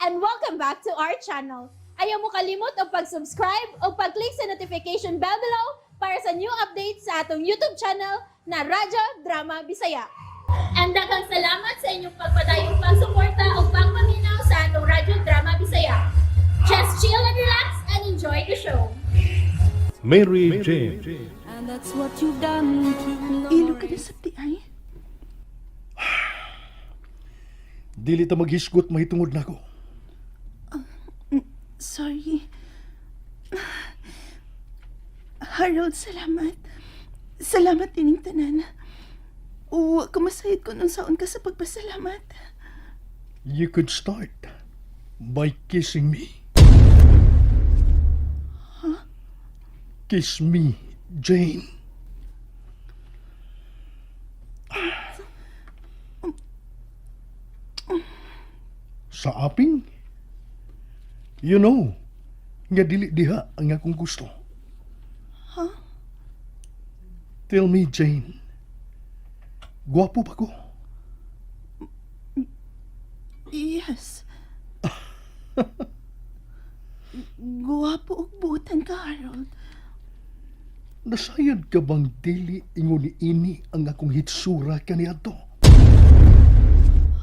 and welcome back to our channel. Ayaw mo kalimot o pag-subscribe o pag-click sa notification bell below para sa new updates sa atong YouTube channel na Radyo Drama Bisaya. And daghang salamat sa inyong pagpadayong pagsuporta o pagpaminaw sa atong Radyo Drama Bisaya. Just chill and relax and enjoy the show. Mary Jane. And that's what you've done to Ilo ka na sa tiay. Dili ta maghisgot mahitungod nako. Sorry. Harold, salamat. Salamat ining tanan. O, kamasayit ko nung saon ka sa pagpasalamat. You could start by kissing me. Kiss me, Jane. Sa aping? You know, nga dili diha ang akong gusto. Huh? Tell me, Jane. Gwapo ba ko? Yes. Guwapo og buutan ka, Harold. Nasayad ka bang dili ingon ni ini ang akong hitsura kaniadto?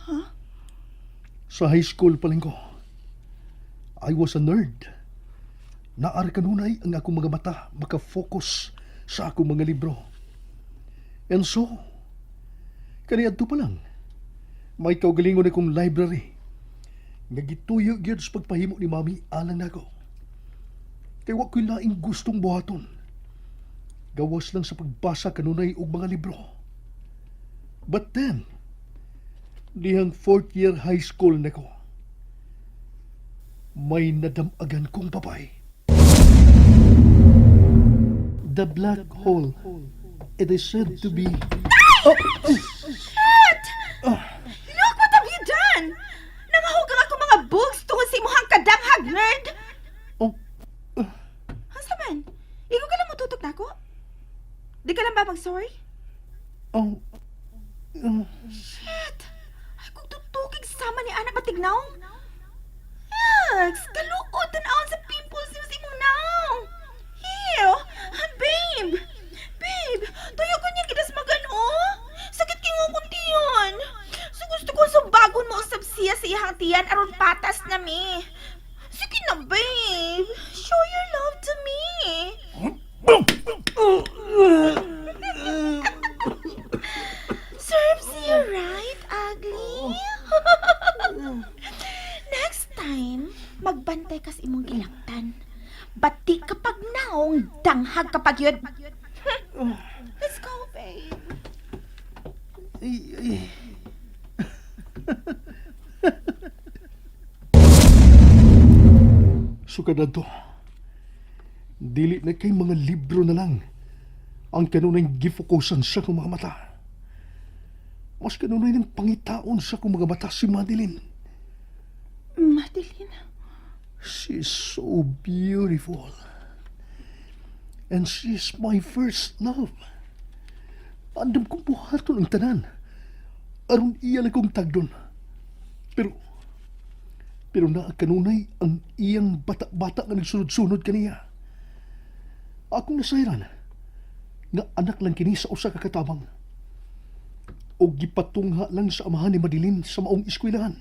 Huh? Sa high school pa lang ko, I was a nerd. Naar kanunay ang akong mga mata makafocus sa akong mga libro. And so, kaniadto pa lang, may kaugalingon akong library nga gituyo gyud sa pagpahimo ni Mami alang nako. Kay wa ko'y laing gustong buhaton. Gawas lang sa pagbasa kanunay og mga libro. But then, dihang 4th year high school nako, may nadamagan kong babae. The black hole. It is said to be... Look, what have you done? Nangahugang ako mga books tungkol sa imuhang kadanghag, nerd! Oh, Hasta man? Ikaw ka lang mututok na ako? Di ka lang ba mag-sorry? oh, Shit! Ay, kung tutukig sama ni anak matignaw. Yucks! Kaluod tanawon sa pimples niyo sa imong naong. Ew! Babe! Babe! Tuyo ko niya kinasmagan, oh! Sakit kingo kuntiyon! So gusto ko subagon mo usab siya sa iyang tiyan aron patas na mi. Sige na, babe! Show your love to me! Serves you right, ugly? Next time, magbantay ka sa imong gilaktan. Bati kapag naong, danghag kapag yun. Let's go, babe. Sukad na to. Dili na kay mga libro na lang ang kanunay gifokusan sa kong mga mata. Mas kanunay ng pangitaon sa kong mga mata si Madeline. Madeline? She's so beautiful. And she's my first love. Andam kong buhaton ang tanan. Aron iya na kong tagdon. Pero naa kanunay ang iyang bata-bata nga nagsunod-sunod kaniya. Akong nasayran nga anak lang kini sa usa ka katabang. O gipatungha lang sa amahan ni Madeline sa maong eskwelahan.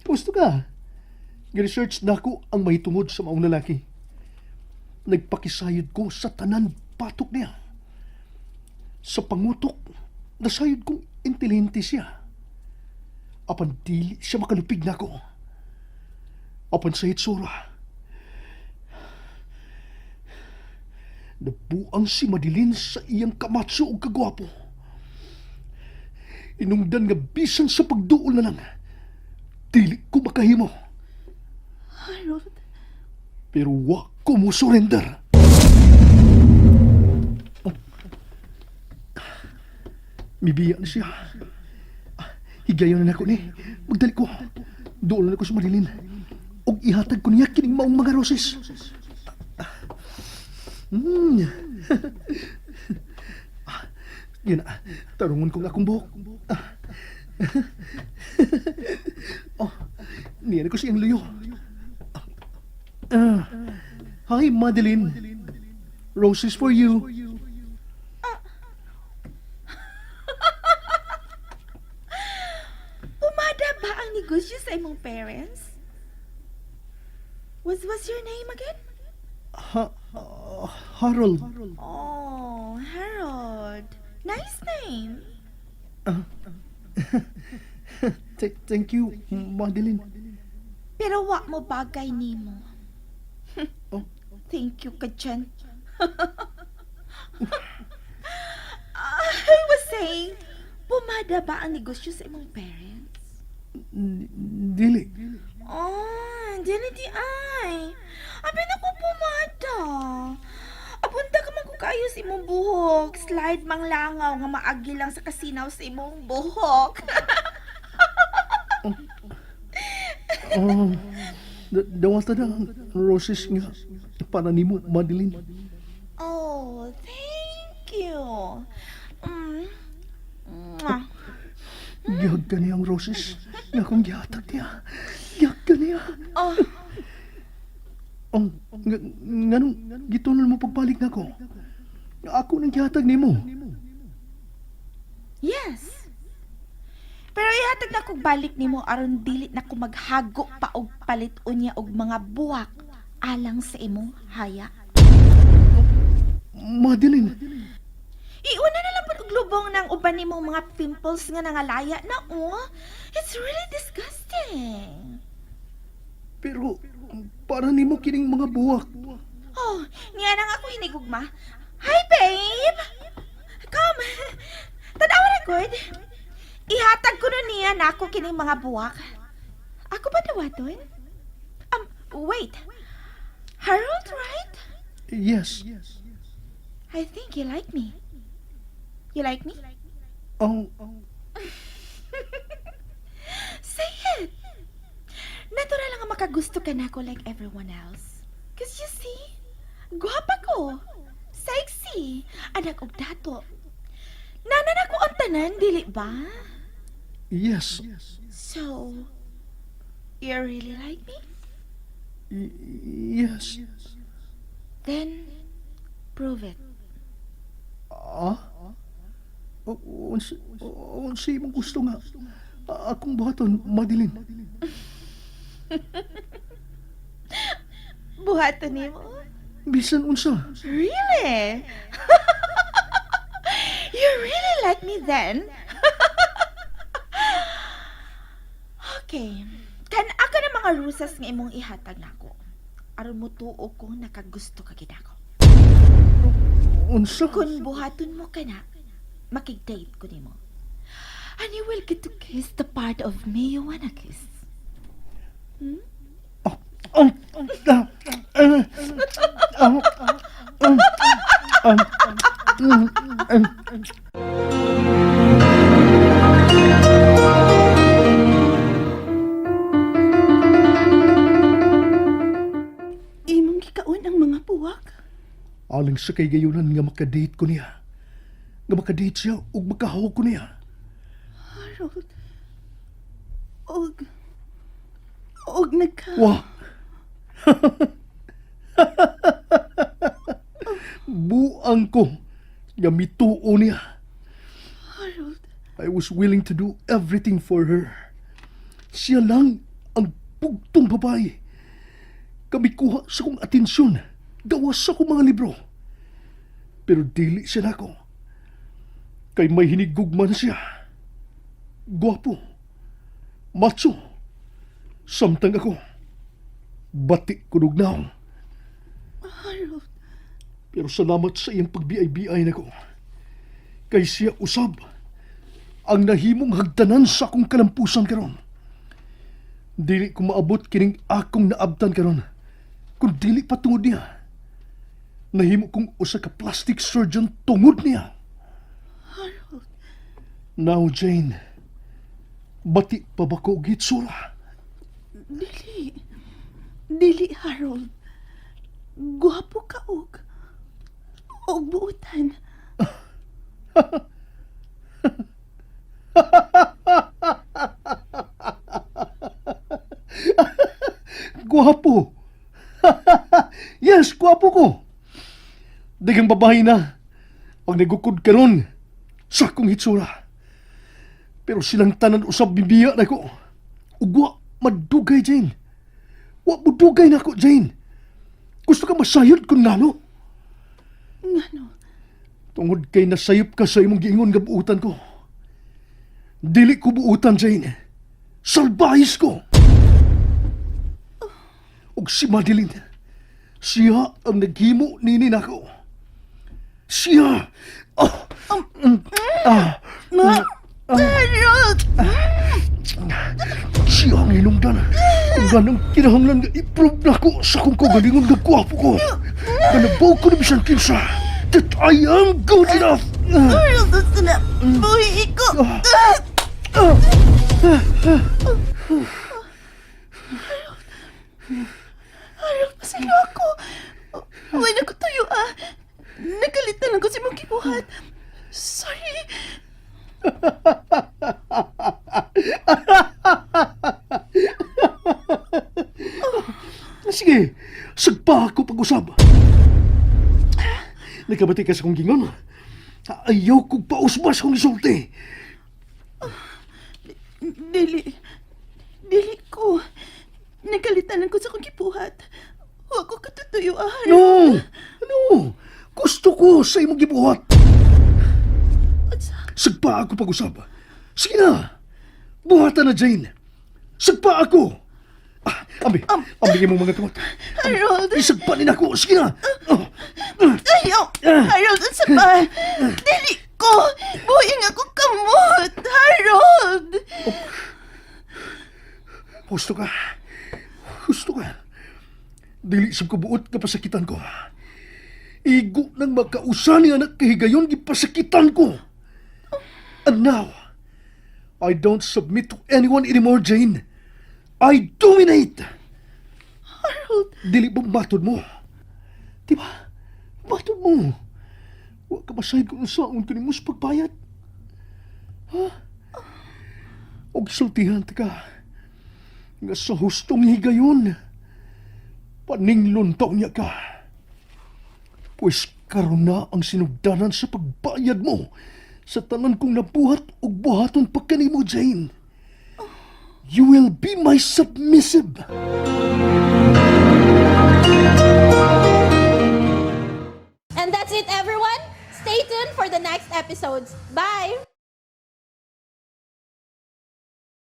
Gusto ka? Gi-research na ko ang mahitungod sa maong lalaki. Nagpakisayod ko sa tanan patok niya. Sa pangutok, nasayod kong intelihente siya. Apan dili siya makalupig na ko. Apan sa hitsura, nabuang si Madeline sa iyang kamatso o kagwapo. Inungdan nga bisan sa pagduol na lang, dili ko makahimo. Harold? Pero wa ko mo surrender. Mibiya na siya. Higayon na ako ni. Magdali ko. Doon na ako sa Marilyn. Og ihatag ko niya kining maong mga roses. Yan na. Tarungon ko nga akong buhok. Oh, niyan ko siyang luyo. Hi, Madeline. Roses for you. Pumada ba ang negosyo sa imong parents? What's your name again? Harold. Oh, Harold. Nice name. Thank you, Madeline. Pero wa mo bagay nimo. Oh. Thank you ka dyan. I was saying, pumada ba ang negosyo sa imong parents? Dili. Oh, dili di ay. Abin ako pumada. Apunta ka man ko kayo sa imong buhok. Slide mang langaw nga maagi lang sa kasinaw sa imong buhok. Dawata na ang roses nga para nimo, Madeline. Oh, thank you. Mwah. Giyag ka niya ang roses. Nga kong gihatag niya. Giyag ka niya. Oh, Nganong gitunan mo pagbalik na ko. Ako nang gihatag nimo. yes. Pero ihatag na kog balik nimo aron dili na ko maghago pa og palit unya og mga buwak alang sa imong haya. Madeline, Iuna na lang og lubong ng uban nimong mga pimples nga nangalaya na oh. It's really disgusting. pero para nimo kining mga buwak. Oh, niya nang ako inigugma. Hi, babe! Come! Tanawa na, good. Ihatag ko na niya na ako kining mga buwak. Ako ba dawaton? Wait. Harold, right? Yes. I think you like me. You like me? Ang Say it! Natural lang ang makagusto ka na ako like everyone else. Cause you see, guwapa ko, sexy, anak og dato. Nanan ako ang tanan, dili ba? yes. So, you really like me? Yes. Then, prove it. Unsa imong gusto nga akong buhaton, Madeline. Buhaton nimo? Bisan unsa. Really? You really like me then? Okay. Kan ako na mga rusas nga imong ihatag nako. Aron mo tuo ko nakagusto ka gid ako. Unsa? Kung buhaton mo ka na, makig-date ko nimo. And you will get to kiss the part of me you wanna kiss. Imong gikaon ang mga puwak? Alang sa kay gayunan nga makadate ko niya. Nga makadate siya ug makahawag ko niya. Harold. Og nagka... Wah! Buang ko nga mituo niya. Harold. I was willing to do everything for her. Siya lang ang bugtong babae. Kami kuha sa kong atensyon. Gawas sa kong mga libro. Pero dili siya nako. Kay may hinigugma na siya. Guwapo. Macho. Samtang ako. Batik kunugnaw. Harold. Pero salamat sa iyang pagbiay-biay nako. Kay siya usab ang nahimong hagdanan sa akong kalampusan karon. Dili ko maabot kining akong naabtan karon. Kung dili patungod niya. Nahimo kong usa ka plastic surgeon tungod niya. Harold. Now, Jane, bati pa ba ko gitsura? Dili. Dili, Harold. Guwapo ka og buutan. gwapo. Yes, gwapo ko. Dagang babae na ang nagukod karon sa akong hitsura. Pero silang tanan usab bibiya na ko. Ugwa madugay, Jane. Wa mo dugay na ko, Jane. Gusto ka masayod kung nano? Ngano? Tungod kay nasayop ka sa imong giingon nga buutan ko. Dili ko buutan, Jane. Salbahis ko. Og si Madeline, siya ang naghimo nini nako. Siya. Harold! Siya ang hinungdan. Kung ganang kinahanglan nga i-prove na ko sa kung kagalingon nga gwapo ko. Kanabaw ko na bisan kinsa that I am good enough. Harold, gusto na buhi ko! Harold, pasilo ako. Huwag na ko tuyo, ah. Nagalitan lang ko si mong kibuhat. Sorry. Sige, sagpa ako pag-usab. Nagkabati ka sa kong gingon. Ayaw kong pausbas kong isulti. Dili ko. Nagalitan ko sa kong kibuhat. Huwag ko katutuyo, ah. No! Gusto ko sa imong gibuhat. Sagpa ako pag-usab. Sige na. Buhatan na, Jane. Sagpa ako. Ambi mo mga kamot. Harold! Isagpa din ako. Sige na. Ayaw! Harold, unsa ba? Dili ko! Buhing ako kamot! Harold! Gusto ka. Dili sab ko buot nga pasakitan ko. Igo nang magkausan ni anak kahigayon gipasakitan ko. And now, I don't submit to anyone anymore, Jane. I dominate! Harold! Dili ba matod mo? Diba? Matod mo. Huwag ka masayad kung saan ka ni mo sa pagbayad. Ha? O gisultihan ka. Nga sa hustong higayon. Paninglon taon niya ka. Pues karon na ang sinugdanan sa pagbayad mo sa tanan kong nabuhat o buhaton pagkanimo, Jane. You will be my submissive. And that's it, everyone. Stay tuned for the next episodes. Bye!